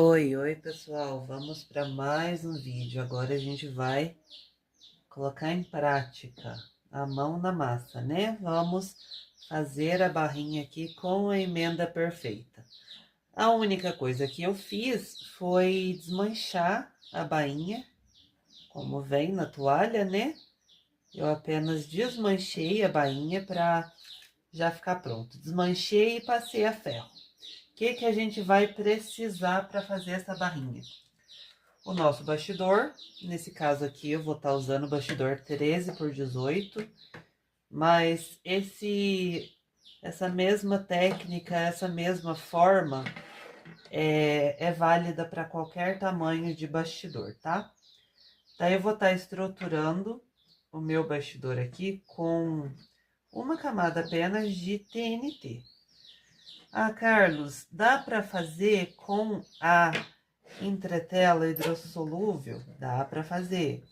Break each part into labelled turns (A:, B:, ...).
A: Oi, pessoal, vamos para mais um vídeo. Agora a gente vai colocar em prática a mão na massa, né? Vamos fazer a barrinha aqui com a emenda perfeita. A única coisa que eu fiz foi desmanchar a bainha, como vem na toalha, né? Eu apenas desmanchei a bainha para já ficar pronto. Desmanchei e passei a ferro. O que a gente vai precisar para fazer essa barrinha? O nosso bastidor, nesse caso aqui eu vou estar usando o bastidor 13 por 18, mas essa mesma técnica, essa mesma forma é válida para qualquer tamanho de bastidor, tá? Daí eu vou estar estruturando o meu bastidor aqui com uma camada apenas de TNT. Ah, Carlos, dá para fazer com a entretela hidrossolúvel? Dá para fazer.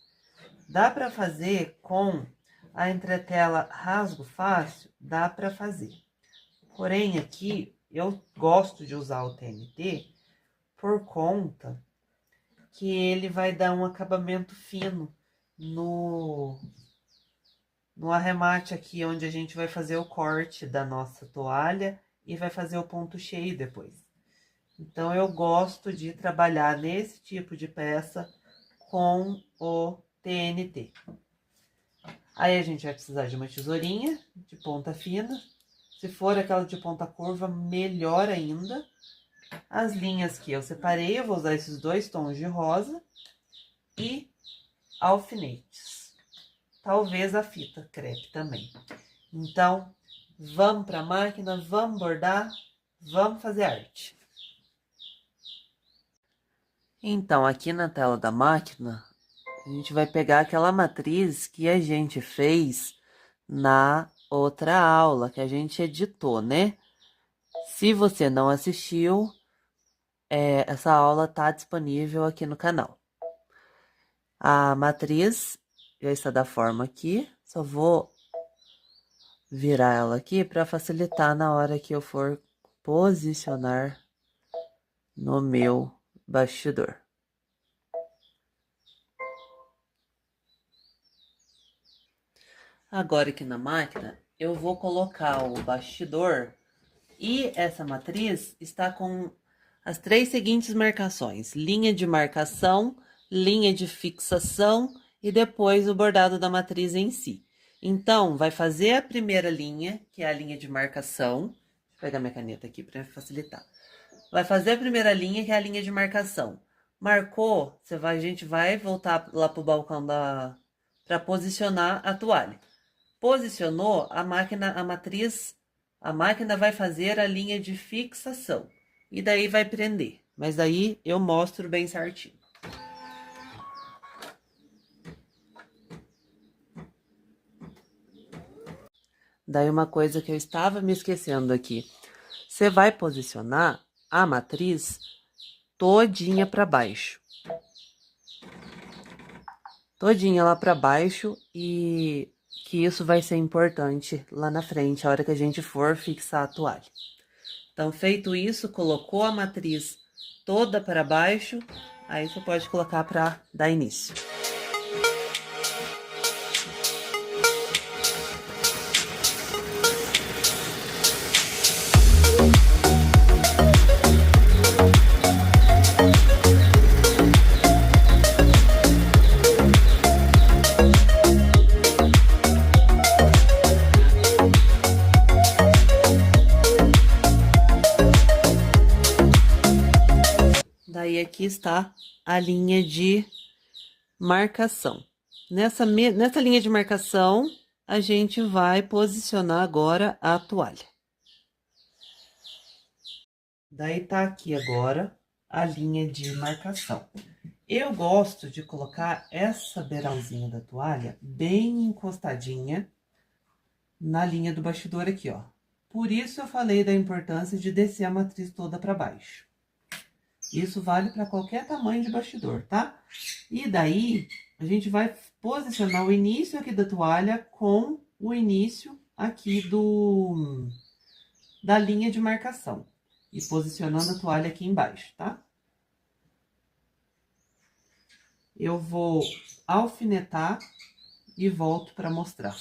A: Dá para fazer com a entretela rasgo fácil? Dá para fazer. Porém, aqui eu gosto de usar o TNT por conta que ele vai dar um acabamento fino no arremate aqui, onde a gente vai fazer o corte da nossa toalha e vai fazer o ponto cheio depois. Então, eu gosto de trabalhar nesse tipo de peça com o TNT. Aí, a gente vai precisar de uma tesourinha de ponta fina. Se for aquela de ponta curva, melhor ainda. As linhas que eu separei, eu vou usar esses dois tons de rosa. E alfinetes. Talvez a fita crepe também. Então, vamos para a máquina, vamos bordar, vamos fazer arte. Então, aqui na tela da máquina, a gente vai pegar aquela matriz que a gente fez na outra aula, que a gente editou, né? Se você não assistiu, essa aula está disponível aqui no canal. A matriz já está da forma aqui, só vou virar ela aqui para facilitar na hora que eu for posicionar no meu bastidor. Agora aqui na máquina, eu vou colocar o bastidor e essa matriz está com as três seguintes marcações: linha de marcação, linha de fixação e depois o bordado da matriz em si. Então, vai fazer a primeira linha, que é a linha de marcação. Deixa eu pegar minha caneta aqui para facilitar. Vai fazer a primeira linha, que é a linha de marcação. Marcou, a gente vai voltar lá pro balcão para posicionar a toalha. Posicionou, a máquina vai fazer a linha de fixação. E daí vai prender. Mas daí eu mostro bem certinho. Daí uma coisa que eu estava me esquecendo aqui. Você vai posicionar a matriz todinha para baixo. Todinha lá para baixo, e que isso vai ser importante lá na frente, a hora que a gente for fixar a toalha. Então, feito isso, colocou a matriz toda para baixo, aí você pode colocar para dar início. Daí aqui está a linha de marcação. Nessa linha de marcação, a gente vai posicionar agora a toalha. Daí tá aqui agora a linha de marcação. Eu gosto de colocar essa beiralzinha da toalha bem encostadinha na linha do bastidor aqui, ó. Por isso eu falei da importância de descer a matriz toda para baixo. Isso vale para qualquer tamanho de bastidor, tá? E daí, a gente vai posicionar o início aqui da toalha com o início aqui da linha de marcação. E posicionando a toalha aqui embaixo, tá? eu vou alfinetar e volto para mostrar.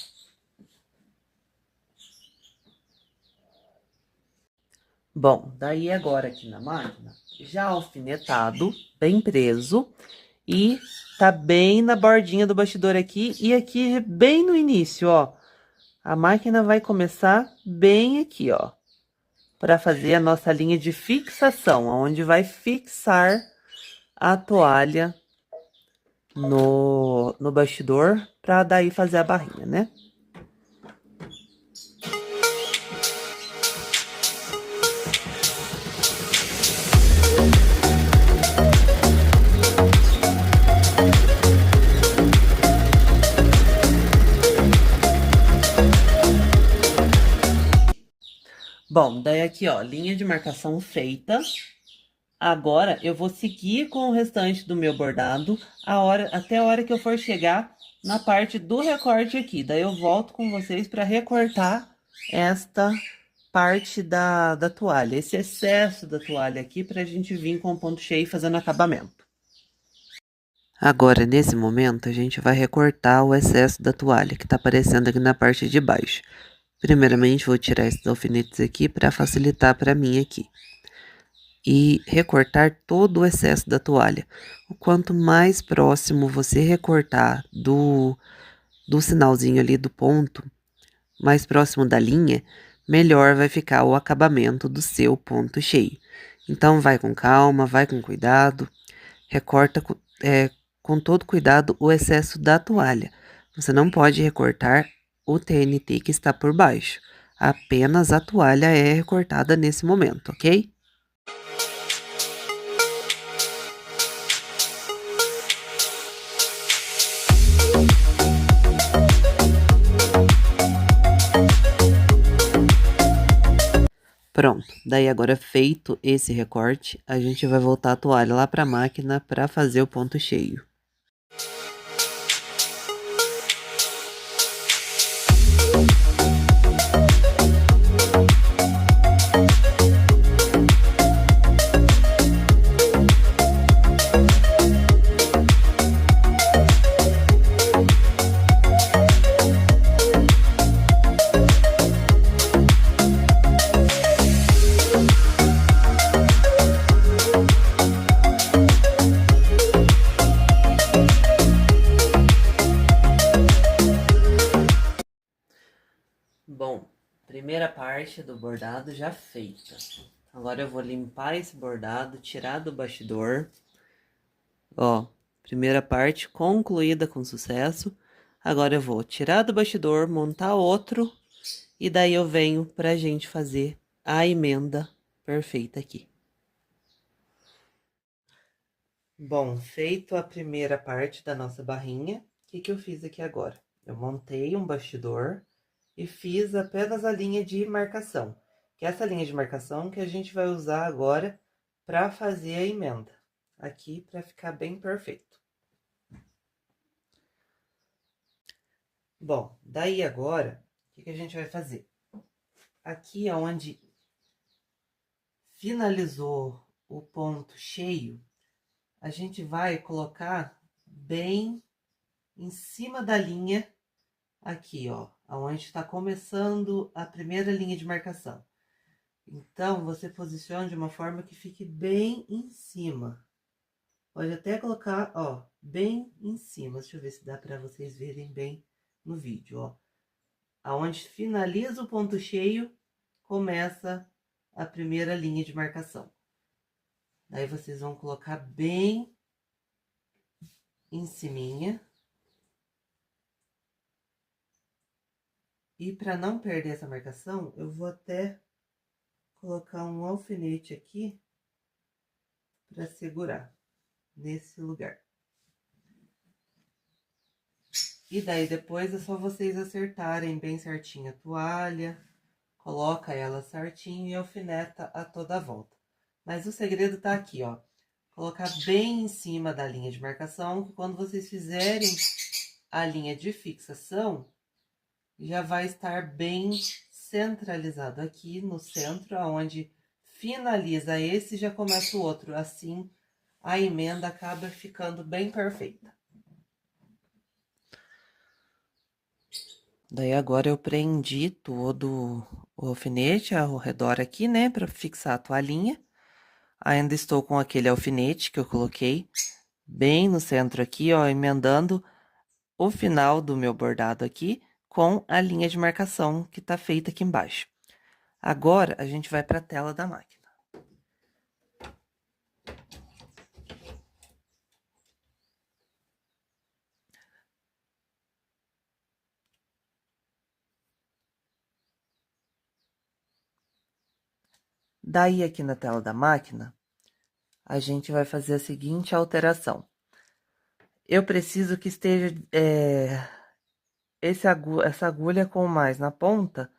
A: Bom, daí agora aqui na máquina, já alfinetado, bem preso, e tá bem na bordinha do bastidor aqui, e aqui bem no início, ó. A máquina vai começar bem aqui, ó, para fazer a nossa linha de fixação, onde vai fixar a toalha no bastidor, para daí fazer a barrinha, né? Bom, daí aqui, ó, linha de marcação feita. Agora, eu vou seguir com o restante do meu bordado até a hora que eu for chegar na parte do recorte aqui. Daí eu volto com vocês para recortar esta parte da toalha, esse excesso da toalha aqui, para a gente vir com o ponto cheio fazendo acabamento. Agora, nesse momento, a gente vai recortar o excesso da toalha que tá aparecendo aqui na parte de baixo. Primeiramente, vou tirar esses alfinetes aqui para facilitar para mim aqui. E recortar todo o excesso da toalha. O quanto mais próximo você recortar do sinalzinho ali do ponto, mais próximo da linha, melhor vai ficar o acabamento do seu ponto cheio. Então, vai com calma, vai com cuidado, recorta com todo cuidado o excesso da toalha. Você não pode recortar o TNT que está por baixo. Apenas a toalha é recortada nesse momento, ok? Pronto, daí agora feito esse recorte, a gente vai voltar a toalha lá para a máquina para fazer o ponto cheio. Bom, primeira parte do bordado já feita. Agora eu vou limpar esse bordado, tirar do bastidor. Ó, primeira parte concluída com sucesso. Agora eu vou tirar do bastidor, montar outro. E daí eu venho pra gente fazer a emenda perfeita aqui. Bom, feito a primeira parte da nossa barrinha, o que eu fiz aqui agora? Eu montei um bastidor e fiz apenas a linha de marcação, que é essa linha de marcação que a gente vai usar agora para fazer a emenda, aqui para ficar bem perfeito. Bom, daí agora, o que a gente vai fazer? Aqui onde finalizou o ponto cheio, a gente vai colocar bem em cima da linha aqui, ó, aonde está começando a primeira linha de marcação. Então, você posiciona de uma forma que fique bem em cima. Pode até colocar, ó, bem em cima. Deixa eu ver se dá para vocês verem bem no vídeo, ó. Aonde finaliza o ponto cheio, começa a primeira linha de marcação. Daí, vocês vão colocar bem em ciminha. E para não perder essa marcação, eu vou até colocar um alfinete aqui para segurar nesse lugar. E daí depois é só vocês acertarem bem certinho a toalha, coloca ela certinho e alfineta a toda volta. Mas o segredo tá aqui, ó. Colocar bem em cima da linha de marcação, que quando vocês fizerem a linha de fixação, já vai estar bem centralizado aqui no centro, onde finaliza esse, já começa o outro. Assim, a emenda acaba ficando bem perfeita. Daí agora eu prendi todo o alfinete ao redor aqui, né, para fixar a toalhinha. Ainda estou com aquele alfinete que eu coloquei bem no centro aqui, ó, emendando o final do meu bordado aqui com a linha de marcação que tá feita aqui embaixo. Agora, a gente vai para a tela da máquina. Daí, aqui na tela da máquina, a gente vai fazer a seguinte alteração. Eu preciso que esteja essa agulha com mais na ponta,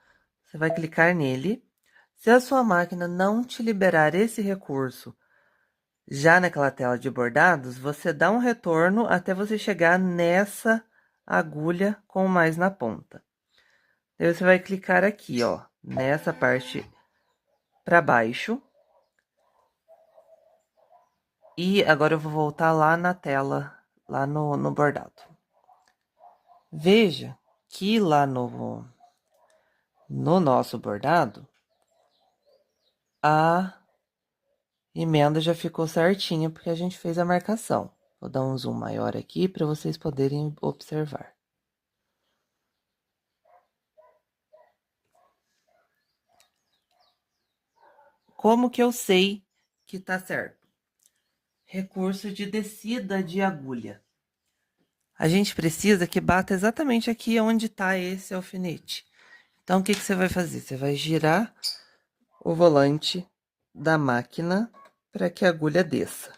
A: você vai clicar nele. Se a sua máquina não te liberar esse recurso já naquela tela de bordados, você dá um retorno até você chegar nessa agulha com mais na ponta. Daí você vai clicar aqui, ó, nessa parte para baixo. E agora eu vou voltar lá na tela, lá no bordado. Veja que lá no nosso bordado, a emenda já ficou certinha, porque a gente fez a marcação. Vou dar um zoom maior aqui para vocês poderem observar. Como que eu sei que tá certo? Recurso de descida de agulha. A gente precisa que bata exatamente aqui onde está esse alfinete. Então, o que você vai fazer? Você vai girar o volante da máquina para que a agulha desça.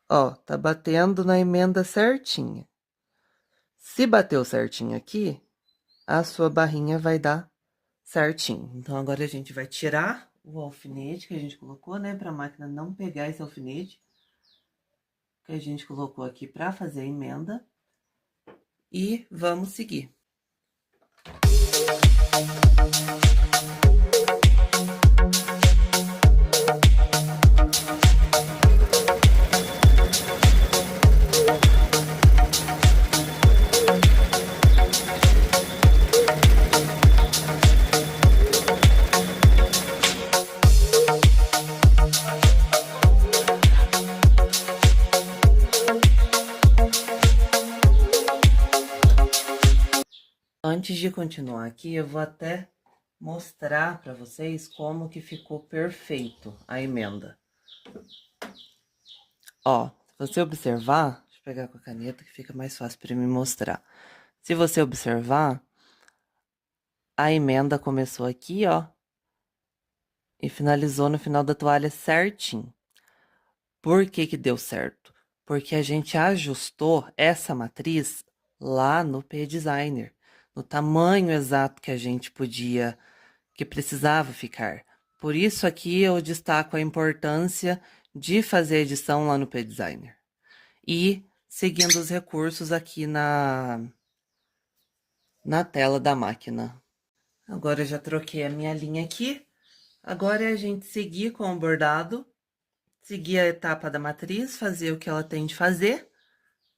A: Ó, tá batendo na emenda certinha. Se bateu certinho aqui, a sua barrinha vai dar certinho. Então, agora a gente vai tirar o alfinete que a gente colocou, né? Para a máquina não pegar esse alfinete que a gente colocou aqui para fazer a emenda. E vamos seguir. Antes de continuar aqui, eu vou até mostrar para vocês como que ficou perfeito a emenda. Ó, se você observar, deixa eu pegar com a caneta que fica mais fácil para me mostrar. Se você observar, a emenda começou aqui, ó, e finalizou no final da toalha certinho. Por que que deu certo? Porque a gente ajustou essa matriz lá no P-Designer, no tamanho exato que a gente podia, que precisava ficar. Por isso aqui eu destaco a importância de fazer a edição lá no P-Designer. E seguindo os recursos aqui na tela da máquina. Agora eu já troquei a minha linha aqui. Agora é a gente seguir com o bordado, seguir a etapa da matriz, fazer o que ela tem de fazer,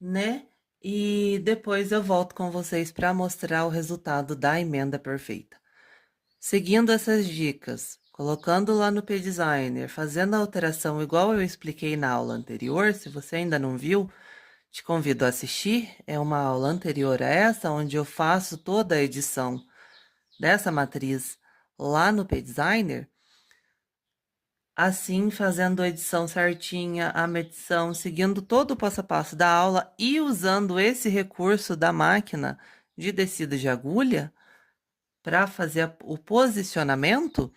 A: né? E depois eu volto com vocês para mostrar o resultado da emenda perfeita. Seguindo essas dicas, colocando lá no P-Designer, fazendo a alteração igual eu expliquei na aula anterior, se você ainda não viu, te convido a assistir. É uma aula anterior a essa, onde eu faço toda a edição dessa matriz lá no P-Designer. Assim, fazendo a edição certinha, a medição, seguindo todo o passo a passo da aula e usando esse recurso da máquina de descida de agulha para fazer o posicionamento,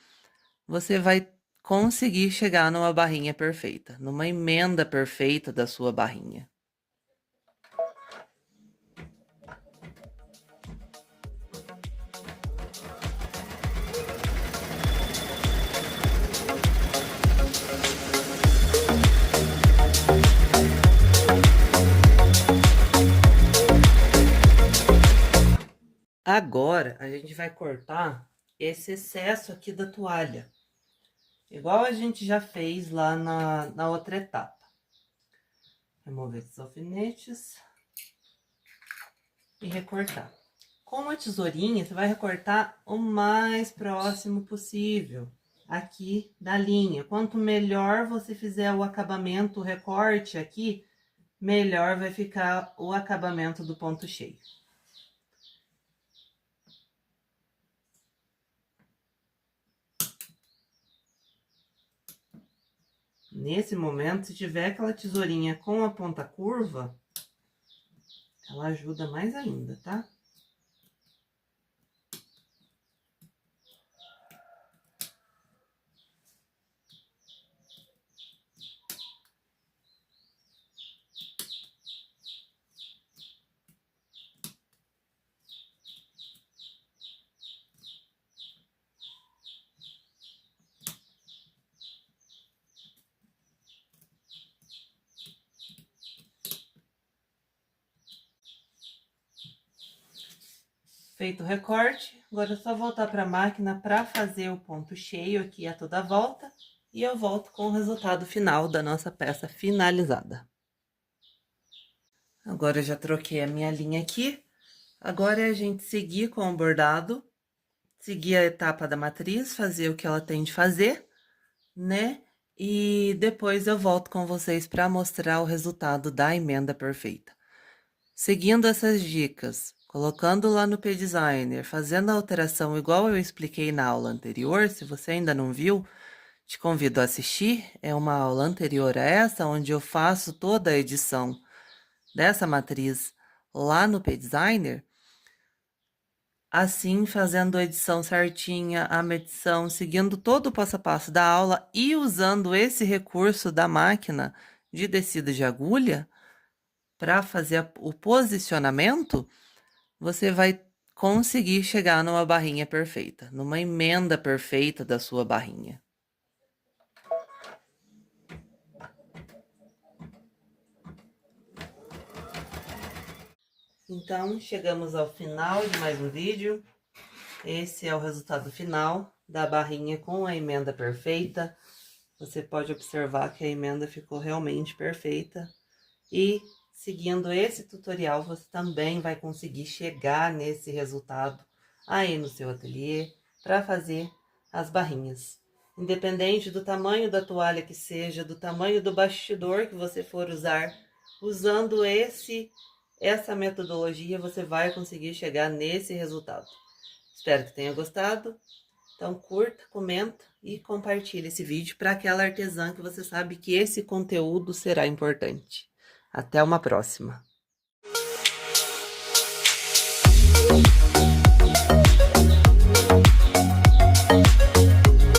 A: você vai conseguir chegar numa barrinha perfeita, numa emenda perfeita da sua barrinha. Agora, a gente vai cortar esse excesso aqui da toalha, igual a gente já fez lá na outra etapa. Remover esses alfinetes e recortar. Com a tesourinha, você vai recortar o mais próximo possível aqui da linha. Quanto melhor você fizer o acabamento, o recorte aqui, melhor vai ficar o acabamento do ponto cheio. Nesse momento, se tiver aquela tesourinha com a ponta curva, ela ajuda mais ainda, tá? Feito o recorte, agora é só voltar para a máquina para fazer o ponto cheio aqui a toda volta. E eu volto com o resultado final da nossa peça finalizada. Agora eu já troquei a minha linha aqui. Agora é a gente seguir com o bordado, seguir a etapa da matriz, fazer o que ela tem de fazer, né? E depois eu volto com vocês para mostrar o resultado da emenda perfeita. Seguindo essas dicas, colocando lá no P-Designer, fazendo a alteração igual eu expliquei na aula anterior, se você ainda não viu, te convido a assistir. É uma aula anterior a essa, onde eu faço toda a edição dessa matriz lá no P-Designer. Assim, fazendo a edição certinha, a medição, seguindo todo o passo a passo da aula e usando esse recurso da máquina de descida de agulha para fazer o posicionamento, você vai conseguir chegar numa barrinha perfeita, numa emenda perfeita da sua barrinha. Então, chegamos ao final de mais um vídeo. Esse é o resultado final da barrinha com a emenda perfeita. Você pode observar que a emenda ficou realmente perfeita. E, seguindo esse tutorial, você também vai conseguir chegar nesse resultado aí no seu ateliê para fazer as barrinhas. Independente do tamanho da toalha que seja, do tamanho do bastidor que você for usar, usando essa metodologia, você vai conseguir chegar nesse resultado. Espero que tenha gostado. Então, curta, comenta e compartilhe esse vídeo para aquela artesã que você sabe que esse conteúdo será importante. Até uma próxima!